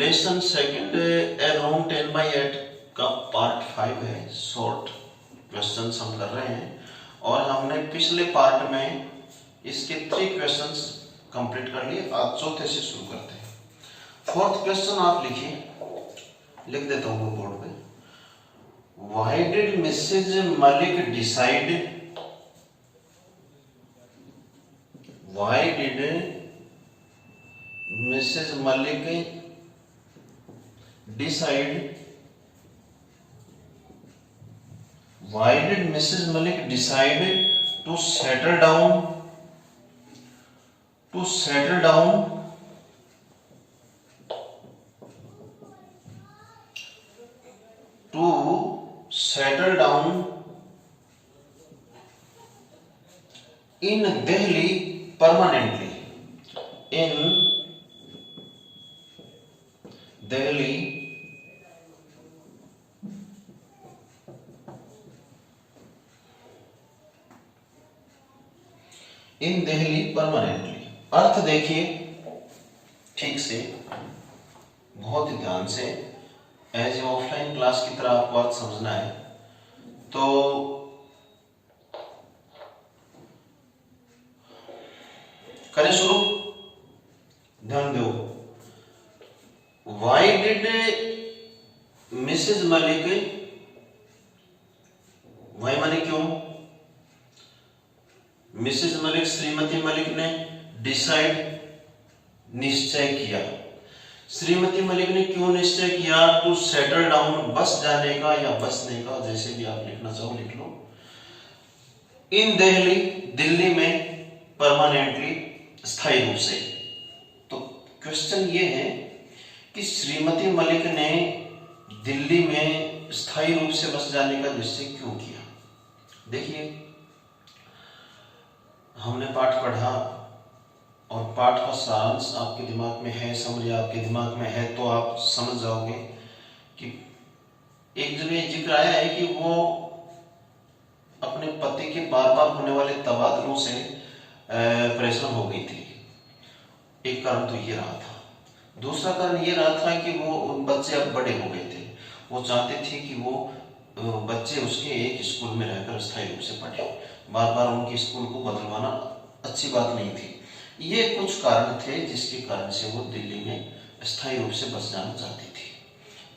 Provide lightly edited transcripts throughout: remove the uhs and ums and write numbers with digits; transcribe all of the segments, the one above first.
Lesson second ए room 10/8 का part 5 है। Short questions हम कर रहे हैं और हमने पिछले पार्ट में इसके 3 क्वेश्चंस कंप्लीट कर लिए। आज चौथे से शुरू करते हैं। फोर्थ क्वेश्चन आप लिखिए, लिख देता हूँ मैं बोर्ड पे। Why did Mrs Malik decide, why did Mrs Malik decide, why did Mrs. Malik decide to settle down to settle down in Delhi permanently, in Delhi in Delhi permanently. अर्थ देखिए ठीक से, बहुत ही ध्यान से, एज ए ऑफलाइन क्लास की तरह आपको बात समझना है। तो करें शुरू, ध्यान दो। Why did Mrs Malik, why माने क्यों, मिसेज मलिक श्रीमती मलिक ने डिसाइड निश्चय किया। श्रीमती मलिक ने क्यों निश्चय किया? टू सेटल डाउन बस जाने का या बसने का, जैसे भी आप लिखना चाहो लिख लो। इन दिल्ली दिल्ली में, परमानेंटली स्थायी रूप से। तो क्वेश्चन ये है कि श्रीमती मलिक ने दिल्ली में स्थायी रूप से बस जाने का निश्चय क्यों किया। देखिए हमने पाठ पढ़ा और पाठ का सारांश आपके दिमाग में है, समझ आपके दिमाग में है तो आप समझ जाओगे कि एक जगह जिक्र आया है कि वो अपने पति के बार बार होने वाले तबादलों से परेशान हो गई थी। एक कारण तो ये रहा था। दूसरा कारण ये रहा था कि वो बच्चे अब बड़े हो गए थे। वो चाहते थे कि वो बच्चे उसके एक स्कूल में रहकर स्थायी रूप से पढ़े। बार बार उनके स्कूल को बदलवाना अच्छी बात नहीं थी। ये कुछ कारण थे जिसके कारण से वो दिल्ली में स्थायी रूप से बस जाना चाहती थी।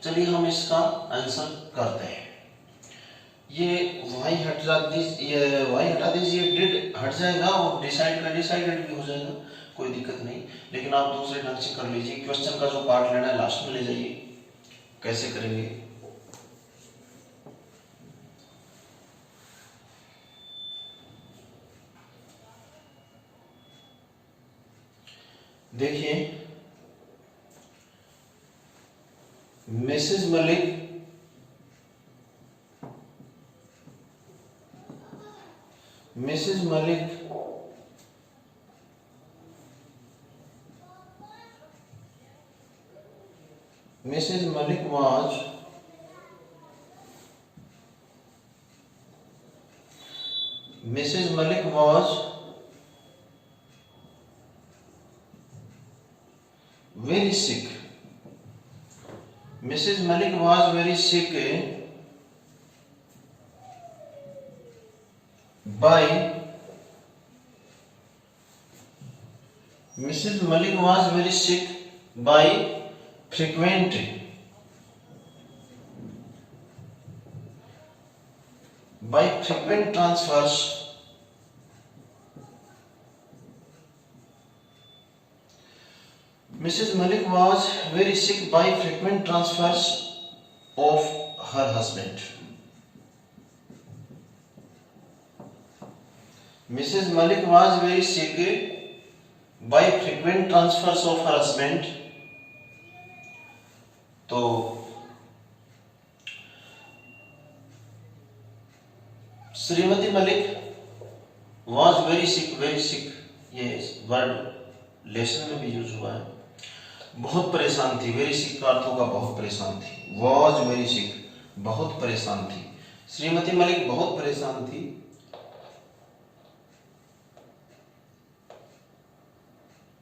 चलिए हम इसका आंसर करते हैं। ये वाई हटा दीजिए, डिड हट जाएगा और डिसाइड का डिसाइडेड भी हो जाएगा, कोई दिक्कत नहीं। लेकिन आप दूसरे ढंग से कर लीजिए। क्वेश्चन का जो पार्ट लेना है लास्ट में ले जाइए। कैसे करेंगे? देखिए Mrs Malik was very sick. Mrs. Malik was very sick by frequent transfers Mrs. Malik was very sick by frequent transfers of her husband. Mrs. Malik was very sick by frequent transfers of her husband. तो Shrimati Malik was very sick, ये word lesson में भी use हुआ है। बहुत परेशान थी। Very sick का अर्थ होगा बहुत परेशान थी। वॉज वेरी सिक, बहुत परेशान थी। श्रीमती मलिक बहुत परेशान थी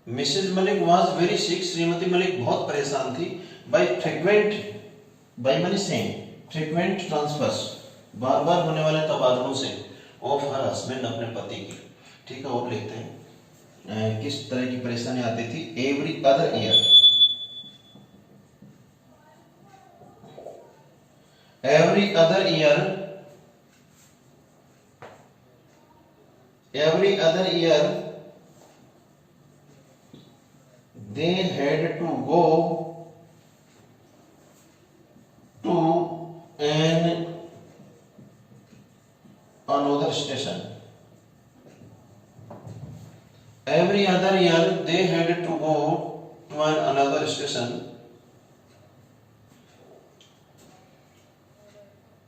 Mrs Malik was very sick, श्रीमती मलिक बहुत परेशान थी, by many same frequent transfers, बार बार होने वाले तबादलों से, ऑफ हर हस्बैंड अपने पति की। ठीक है, और लिखते हैं किस तरह की परेशानी आती थी। Every other year, every other year they had to go to another station. Every other year they had to go to another station.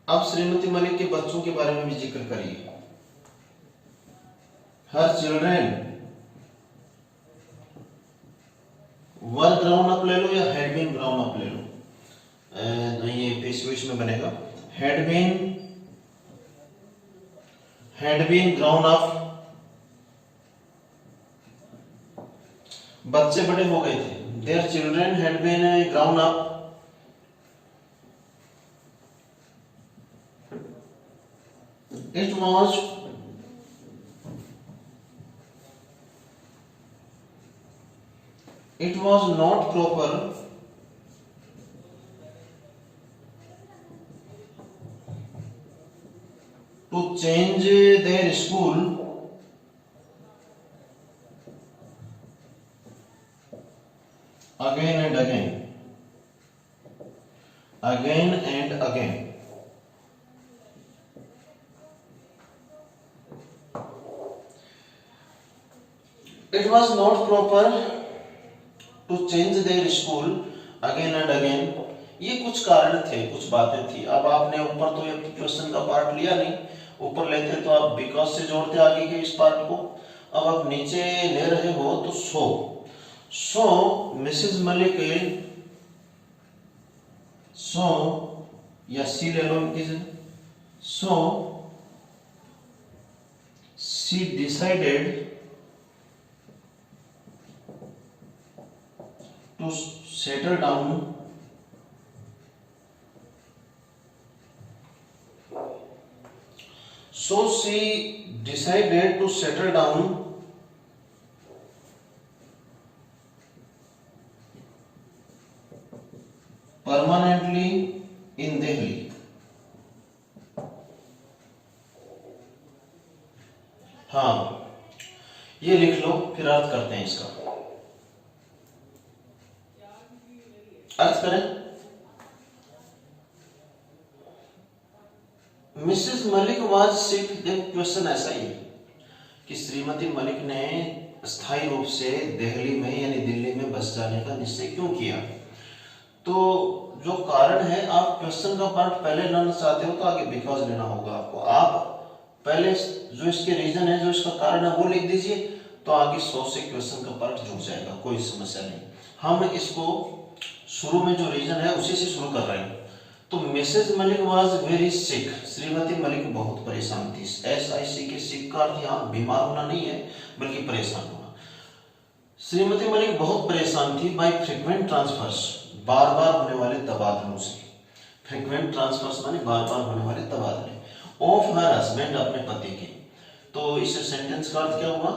अब श्रीमती मलिक के बच्चों के बारे में भी जिक्र करिए। हर चिल्ड्रेन वर ग्राउंड अप ले लो या हैड बीन ग्राउंड अप ले लो, ये पेश में बनेगा। हैड बीन ग्राउंड अप, बच्चे बड़े हो गए थे। Their children had been grown up, it was not proper to change their school again and again. It was not proper to change their school again and again. ये कुछ कारण थे, कुछ बातें थी। अब आपने ऊपर तो ये क्वेश्चन का पार्ट लिया नहीं, ऊपर लेते तो आप बिकॉज से जोड़ते आगे के इस पार्ट को। अब आप नीचे ले रहे हो तो सो मिसेज मलिक, सो या सी ले लो इनकी जगह। सो सी decided to settle down permanently in Delhi. हाँ, ये लिख लो, फिर अर्थ करते हैं इसका। अर्थ करें। Mrs Malik was sick, question ऐसा ही है कि श्रीमती मलिक ने स्थायी रूप से दिल्ली में यानी दिल्ली में बस जाने का निश्चय क्यों किया। तो जो कारण है, आप क्वेश्चन का पार्ट पहले लेना चाहते हो तो आगे बिकॉज लेना होगा आपको। आप पहले जो इसके रीजन है, जो इसका कारण है वो लिख दीजिए, तो आगे 100 से क्वेश्चन का पार्ट जुड़ जाएगा, कोई समस्या नहीं। हम इसको शुरू में जो रीजन है उसी से शुरू कर रहे हैं। तो Mrs Malik was very sick, श्रीमती मलिक बहुत परेशान थी। SIC के सिक का अर्थ यहाँ बीमार होना नहीं है, बल्कि परेशान होना। श्रीमती मलिक बहुत परेशान थी बाय फ्रीक्वेंट ट्रांसफर्स, बार बार होने वाले तबादलों से। फ्रीक्वेंट ट्रांसफर्स माने बार बार होने वाले तबादले। ऑफ हर हस्बैंड, अपने पति के। तो इस सेंटेंस का अर्थ क्या हुआ,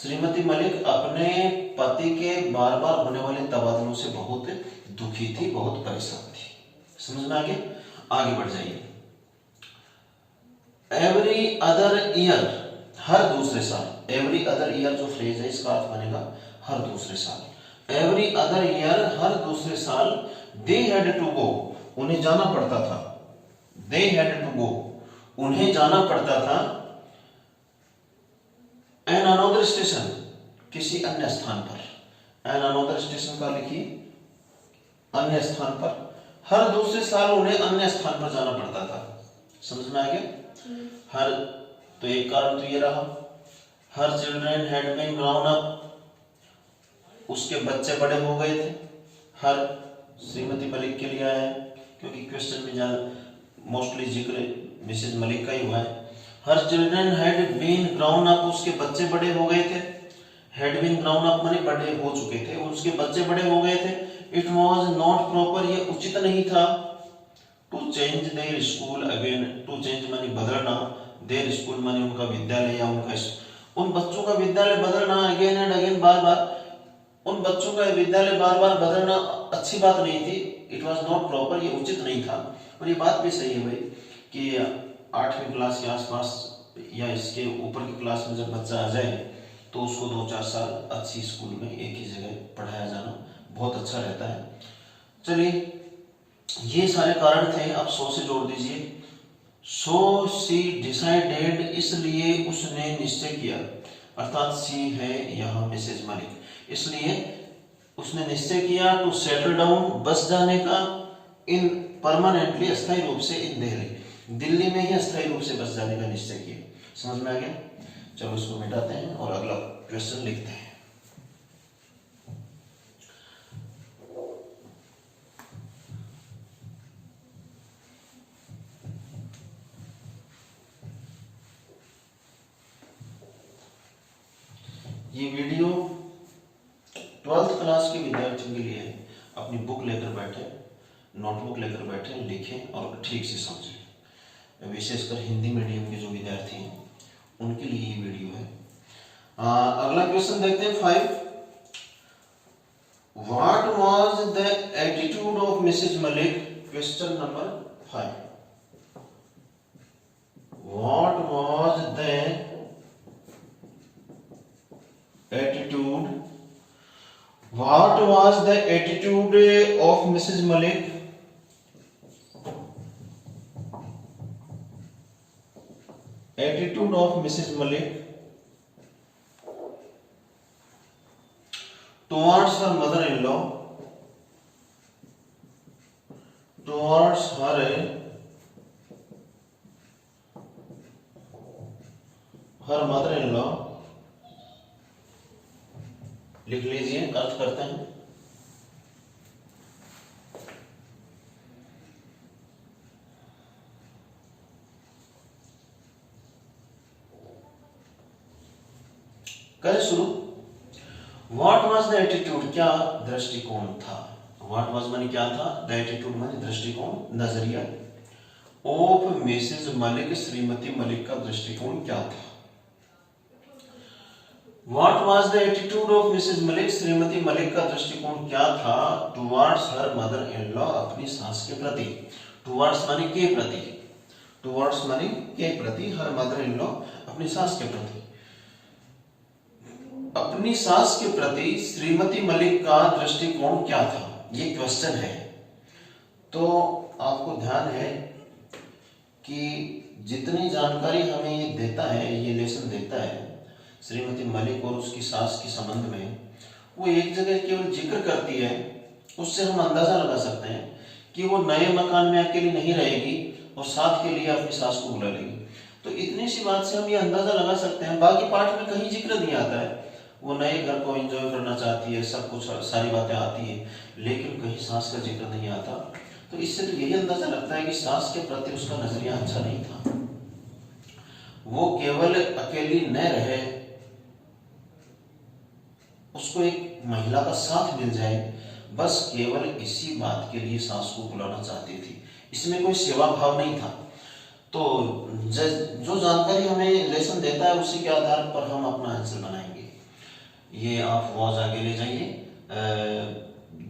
श्रीमती मलिक अपने पति के बार बार होने वाले तबादलों से बहुत दुखी थी, बहुत परेशान थी। समझ में आ गया? आगे बढ़ जाइए। एवरी अदर ईयर, हर दूसरे साल। एवरी अदर ईयर जो फ्रेज है इसका अर्थ बनेगा हर दूसरे साल। एवरी अदर ईयर, हर दूसरे साल। दे हैड टू गो, उन्हें जाना पड़ता था। दे हैड टू गो, उन्हें जाना पड़ता था। एन अनदर स्टेशन, किसी अन्य स्थान पर। एन अनदर स्टेशन का लिखिए, अन्य स्थान पर। हर दूसरे साल उन्हें अन्य स्थान पर जाना पड़ता था। समझ में आ गया? हर, तो एक कारण तो ये रहा। Her children had been grown up, उसके बच्चे बड़े हो गए थे। हर श्रीमती मलिक के लिए आया है, क्योंकि क्वेश्चन में ज्यादा मोस्टली जिक्र मिसेज मलिक का ही हुआ है। Her children had been grown up, उसके बच्चे बड़े हो गए थे। हैड बीन ग्राउंड अप माने बड़े हो चुके थे, उसके बच्चे बड़े हो गए थे। इट वाज नॉट प्रॉपर, ये उचित नहीं था। To change their school again, to change माने बदलना, देयर स्कूल माने उनका विद्यालय या उनका उन बच्चों का विद्यालय बदलना, अगेन एंड अगेन, बार बार उन बच्चों का विद्यालय बार बार बदलना अच्छी बात नहीं थी। इट वाज नॉट प्रॉपर, ये उचित नहीं था। और ये बात भी सही है भाई कि 8वीं क्लास के आसपास या इसके ऊपर की क्लास में जब बच्चा आ जाए तो उसको 2-4 साल अच्छी स्कूल में एक ही जगह पढ़ाया जाना बहुत अच्छा रहता है। चलिए, ये सारे कारण थे। आप 100 से जोड़ दीजिए। सो सी डिसाइडेड, इसलिए उसने निश्चय किया, अर्थात सी है यहाँ मिसेज मलिक, इसलिए उसने निश्चय किया टू सेटल डाउन, बस जाने का, इन परमानेंटली, अस्थायी रूप से, इन दिल्ली, दिल्ली में ही अस्थायी रूप से बस जाने का निश्चय किया। समझ में आ गया? चलो इसको मिटाते हैं और अगला क्वेश्चन लिखते हैं। ये वीडियो 12th क्लास के विद्यार्थियों के लिए है। अपनी बुक लेकर बैठे, नोटबुक लेकर बैठे, लिखें और ठीक से समझें। विशेषकर हिंदी मीडियम के जो विद्यार्थी हैं उनके लिए ये वीडियो है। अगला क्वेश्चन देखते हैं 5। What was the attitude of Mrs Malik? Question number 5। What was the attitude, what was the attitude of Mrs. Malik? Attitude of Mrs. Malik towards her mother-in-law, towards her mother-in-law, लिख लीजिए, अर्थ करते हैं। करें शुरू। व्हाट वाज द एटीट्यूड, क्या दृष्टिकोण था? What was माने क्या था, द एटीट्यूड माने दृष्टिकोण, नजरिया, ऑफ मिसेज मलिक, श्रीमती मलिक का दृष्टिकोण क्या था? What was the attitude of Mrs. Malik? Shrimati Malik का दृष्टिकोण क्या था? Towards her mother-in-law, अपनी सास के प्रति। Towards माने के प्रति, Towards माने के प्रति, her mother-in-law, अपनी सास के प्रति। अपनी सास के प्रति श्रीमती मलिक का दृष्टिकोण क्या था? ये क्वेश्चन है। तो आपको ध्यान है कि जितनी जानकारी हमें ये देता है, ये लेसन देता है श्रीमती मलिक और उसकी सास के संबंध में, वो एक जगह केवल जिक्र करती है, उससे हम अंदाजा लगा सकते हैं कि वो नए मकान में अकेली नहीं रहेगी और साथ के लिए अपनी सास को बुला लेगी। तो इतनी सी बात से हम ये अंदाजा लगा सकते हैं। बाकी पार्ट में कहीं जिक्र नहीं आता है। वो नए घर को एंजॉय करना चाहती है, सब कुछ, सारी बातें आती है, लेकिन कहीं सास का जिक्र नहीं आता। तो इससे तो यही अंदाजा लगता है कि सास के प्रति उसका नजरिया अच्छा नहीं था। वो केवल अकेली न रहे, उसको एक महिला का साथ मिल जाए, बस केवल इसी बात के लिए सास को बुलाना चाहती थी। इसमें कोई सेवा भाव नहीं था। तो जो जानकारी हमें लेसन देता है उसी के आधार पर हम अपना आंसर बनाएंगे। ये आप वाज आगे ले जाइए।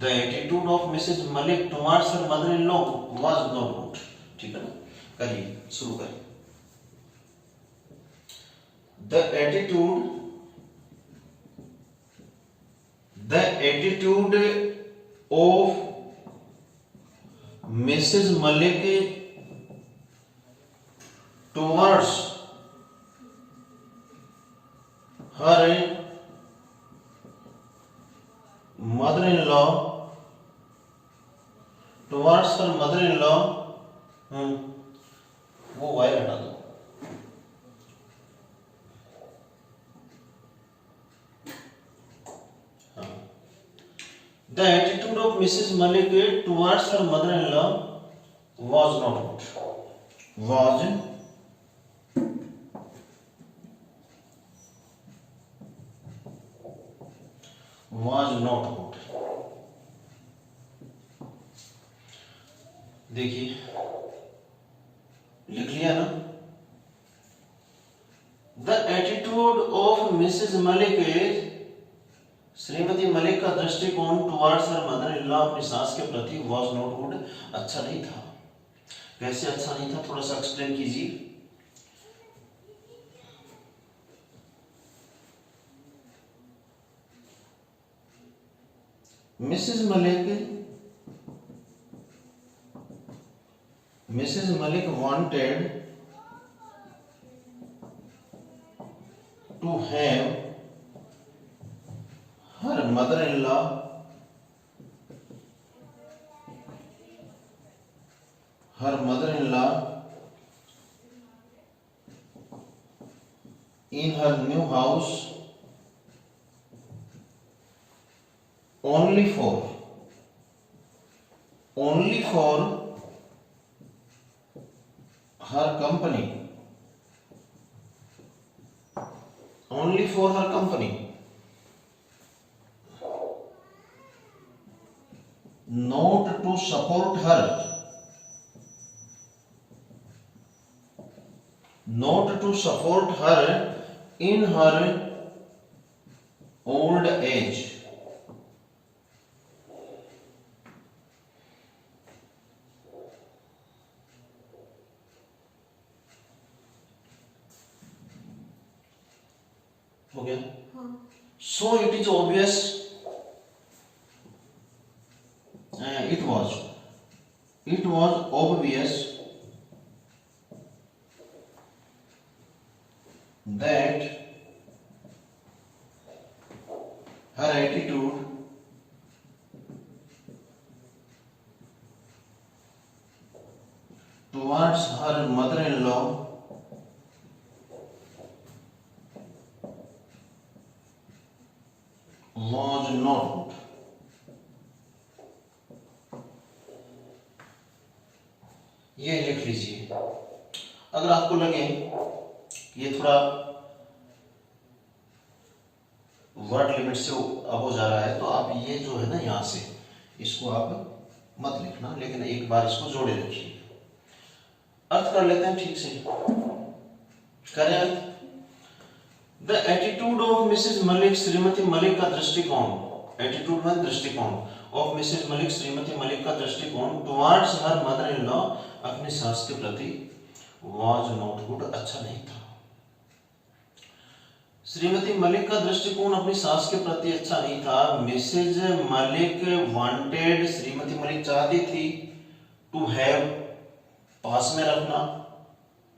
The attitude of Mrs Malik towards her mother in law was not good. ठीक है ना? करिए, शुरू करिए। The attitude of Mrs Malik towards her mother-in-law, towards her mother-in-law, वो वाई हटा दो। The attitude of Mrs. Malik towards her mother-in-law was not good. Was was not good। देखिए लिख लिया ना। The attitude of Mrs Malik is, श्रीमती मलिक का दृष्टिकोण towards her mother in law, अपनी सास के प्रति, वाज नॉट गुड, अच्छा नहीं था। कैसे अच्छा नहीं था, थोड़ा सा एक्सप्लेन कीजिए। Mrs Malik wanted to have her mother-in-law in her new house only for her company, not to support her in her old age। हो गया। So it is obvious, it was obvious that her attitude towards her mother-in-law was not good। ये लिख लीजिए। अगर आपको लगे ये थोड़ा वर्ड लिमिट से अब हो जा रहा है तो आप ये जो है ना यहां से इसको आप मत लिखना, लेकिन एक बार इसको जोड़े रखिए। अर्थ कर लेते हैं ठीक से। करें अर्थ। The attitude of Mrs Malik, श्रीमती मलिक का दृष्टिकोण, एटीट्यूड में दृष्टिकोण, ऑफ मिसेज मलिक, श्रीमती मलिक का दृष्टिकोण, towards her mother in law, अपनी सास के प्रति, वाज नॉट गुड, अच्छा नहीं था। श्रीमती मलिक का दृष्टिकोण अपनी सास के प्रति अच्छा नहीं था। मिसेज मलिक वांटेड, श्रीमती मलिक चाहती थी, टू हैव, पास में रखना,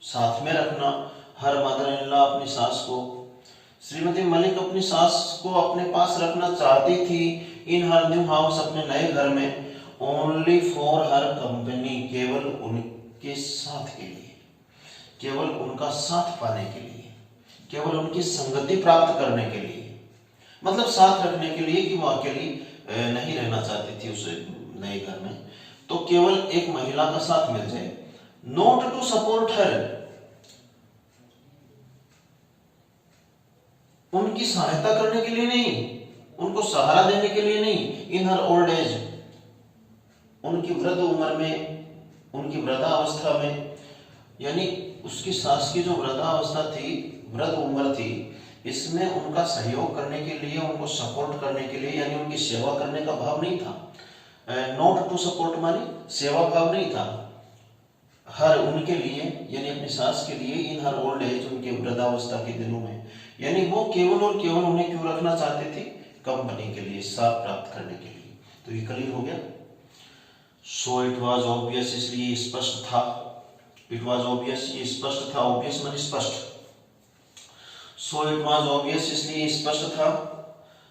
साथ में रखना, हर मदर इन लॉ, अपनी सास को। श्रीमती मलिक अपनी सास को अपने पास रखना चाहती थी, इन हर न्यू हाउस, अपने नए घर में, ओनली फॉर हर कंपनी, केवल उनके साथ के लिए, केवल उनका साथ पाने के लिए, केवल उनकी संगति प्राप्त करने के लिए, मतलब साथ रखने के लिए, कि वो अकेली नहीं रहना चाहती थी उस नए घर में, तो केवल एक महिला का साथ मिल जाए। नॉट टू सपोर्ट हर, उनकी सहायता करने के लिए नहीं, उनको सहारा देने के लिए नहीं, इन हर ओल्ड एज, उनकी वृद्ध उम्र में, उनकी वृद्धावस्था में, यानी उसकी सास की जो वृद्धावस्था थी, वृद्ध उम्र थी, इसमें उनका सहयोग करने के लिए, उनको सपोर्ट करने के लिए, यानी उनकी सेवा करने का भाव नहीं था। नॉट टू सपोर्ट मानी सेवा भाव नहीं था। हर, उनके लिए, यानी अपनी सास के लिए, इन हर ओल्ड एज, उनके वृद्धावस्था के दिनों में, यानी वो केवल और केवल उन्हें क्यों रखना चाहते थे, कंपनी के लिए, साथ प्राप्त करने के लिए। तो ये क्लियर हो गया। सो इट वाज ऑब्वियस, इसलिए स्पष्ट था, इट वाज ऑब्वियस, ये स्पष्ट था, ऑब्वियस माने स्पष्ट। सो इट वाज ऑब्वियस, इसलिए स्पष्ट था,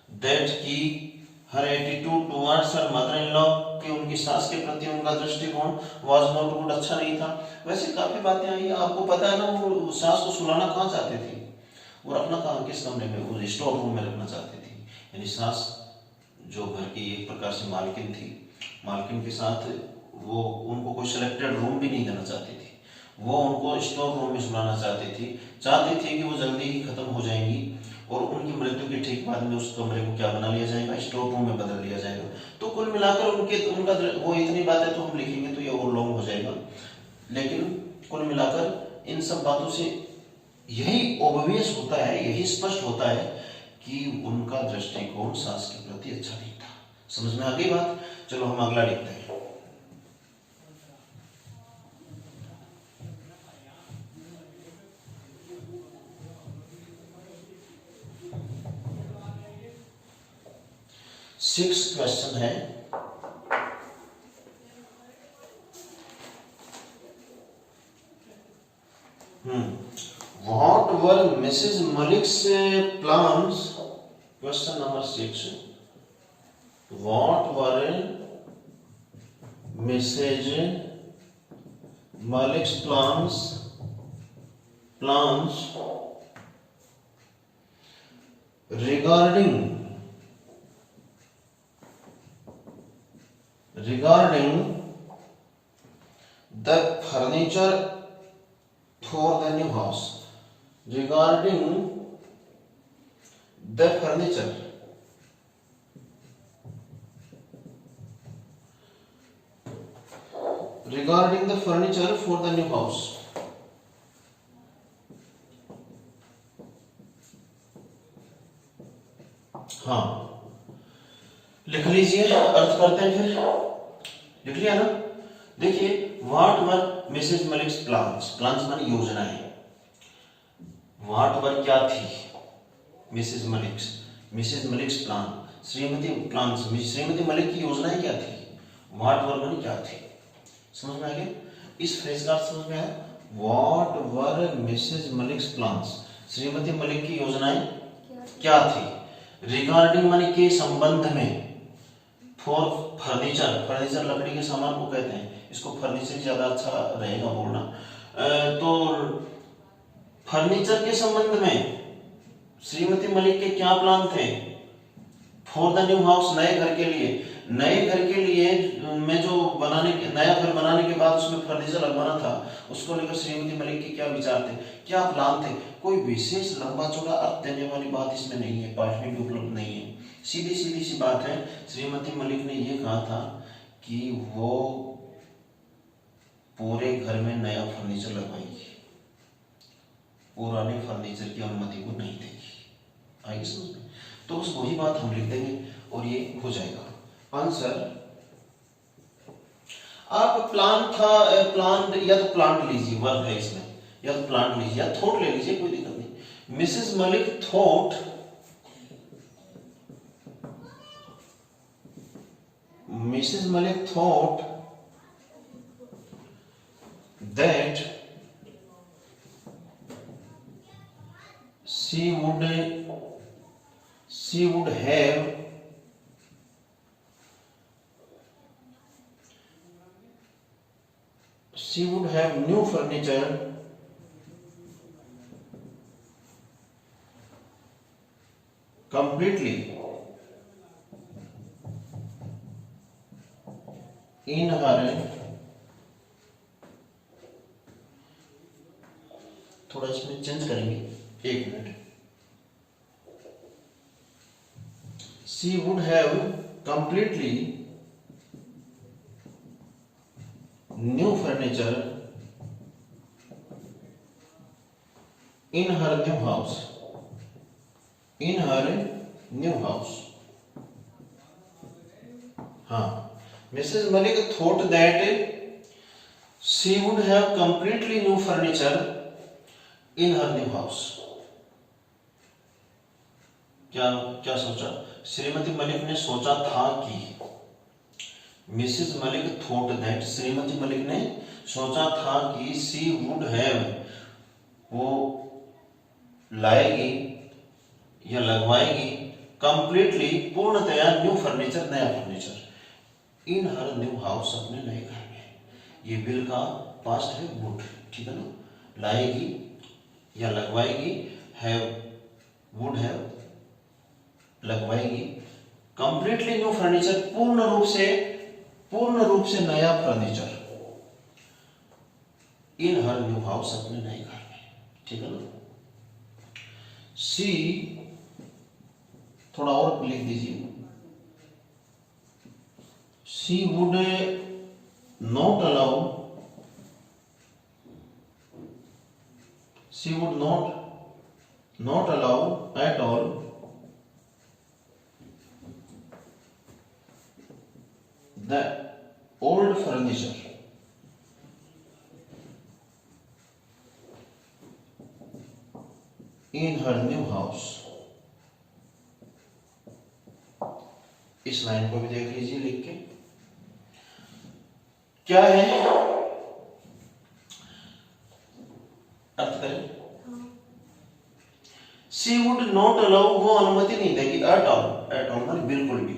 दैट की her attitude towards her mother in law, कि उनकी सास के प्रति उनका दृष्टिकोण, वाज नॉट गुड, अच्छा नहीं था। वैसे काफी बातें आई, आपको पता है ना, वो सास को सुलाना कहाँ चाहते थे, वो रखना कहाँ, किस कमरे में, वो स्टोर रूम में रखना चाहती थी। यानी सास जो घर की एक प्रकार से मालकिन थी, मालकिन के साथ वो उनको कोई सिलेक्टेड रूम भी नहीं देना चाहती थी, वो उनको स्टोर रूम में सुलाना चाहती थी कि वो जल्दी ही खत्म हो जाएंगी और उनकी मृत्यु के ठीक बाद में उस कमरे को क्या बना लिया जाएगा, स्टोर रूम में बदल लिया जाएगा। तो कुल मिलाकर उनका वो इतनी बातें तो हम लिखेंगे तो ये और लॉन्ग हो जाएगा, लेकिन कुल मिलाकर इन सब बातों से यही ऑब्वियस होता है, यही स्पष्ट होता है कि उनका दृष्टिकोण सास के प्रति अच्छा नहीं था। समझ में आ गई बात? चलो हम अगला लिखते हैं। सिक्स क्वेश्चन है, What were Mrs. Malik's plans? Question number 6. What were Mrs. Malik's plans regarding the furniture for the new house? Regarding the furniture for the new house. हाँ, लिख लीजिए, अर्थ करते हैं फिर। लिख लिया ना? देखिए, what were Mrs Malik's plans माने योजनाएं। व्हाट वर क्या थी? मिसेज मलिक्स प्लान, श्रीमती मलिक की योजनाएं क्या थी? व्हाट वर माने क्या थी? समझ में आ गया? इस फ्रेज का समझ में आया? What were Mrs Malik's plans, श्रीमती मलिक की योजनाएं क्या थी? रिगार्डिंग माने के संबंध में, फॉर फर्नीचर लकड़ी के सामान को कहते हैं, इसको फर्नीचर ज्यादा अच्छा रहेगा बोलना। तो फर्नीचर के संबंध में श्रीमती मलिक के क्या प्लान थे? फॉर द न्यू हाउस, नए घर के लिए में जो नया घर बनाने के बाद उसमें फर्नीचर लगवाना था, उसको लेकर श्रीमती मलिक के क्या विचार थे, क्या प्लान थे? कोई विशेष लंबा चौड़ा अर्थ देने वाली बात इसमें नहीं है, पाठ में भी उपलब्ध नहीं है। सीधी सी बात है, श्रीमती मलिक ने यह कहा था कि वो पूरे घर में नया फर्नीचर लगवाएगी, पुराने फर्नीचर की अनुमति को नहीं देगी। आइए समझ में? तो उस वही बात हम लिख देंगे और ये हो जाएगा आंसर। आप प्लांट या तो प्लांट लीजिए, वर्ब है इसमें, या तो प्लांट लीजिए या थॉट ले लीजिए, कोई दिक्कत नहीं। Mrs Malik thought that she would have new furniture completely in her, थोड़ा इसमें चेंज करेंगे, एक minute. She would have completely new furniture in her new house. हाँ, Mrs. Malik thought that she would have completely new furniture in her new house. क्या सोचा? श्रीमती मलिक ने सोचा था कि, Mrs Malik thought that, Shrimati Malik ने सोचा था कि शी वुड हैव, वो लाएगी या लगवाएगी, कंप्लीटली पूर्णतया न्यू फर्नीचर, नया furniture, in her new house, अपने नए घर में। ये विल का पास्ट है वुड, ठीक है ना? लाएगी या लगवाएगी, हैव, वुड हैव, लगवाएगी, कंप्लीटली न्यू फर्नीचर, पूर्ण रूप से नया furniture, in her new house, अपने नए घर में। ठीक है ना। सी थोड़ा और लिख दीजिए, she would not allow, she would not allow at all the old furniture in her new house। इस लाइन को भी देख लीजिए लिख के, क्या है अर्थ करें। सी वुड नॉट अलाउ, वो अनुमति नहीं देगी, एट ऑल, एट ऑल मतलब बिल्कुल भी।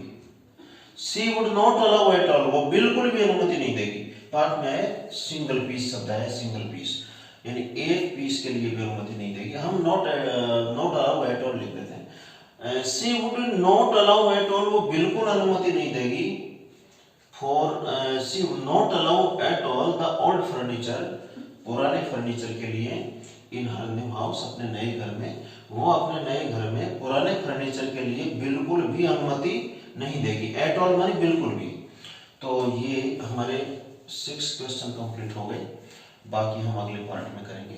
She would not allow at all, वो बिल्कुल भी अनुमति नहीं देगी। पार्ट में है सिंगल पीस शब्द है, सिंगल पीस यानी एक पीस के लिए भी अनुमति नहीं देगी। हम नॉट अलाउ एट ऑल लिख देते हैं। She would not allow at all, वो बिल्कुल अनुमति नहीं देगी। For she would not allow at all the old furniture, पुराने फर्नीचर के लिए, इन हर न्यू हाउस, अपने नए घर में, वो अपने नए घर में पुराने फर्नीचर के लिए बिल्कुल भी अनुमति नहीं देगी। एट ऑल मानी बिल्कुल भी। तो ये हमारे 6 क्वेश्चन कंप्लीट हो गए, बाकी हम अगले पार्ट में करेंगे।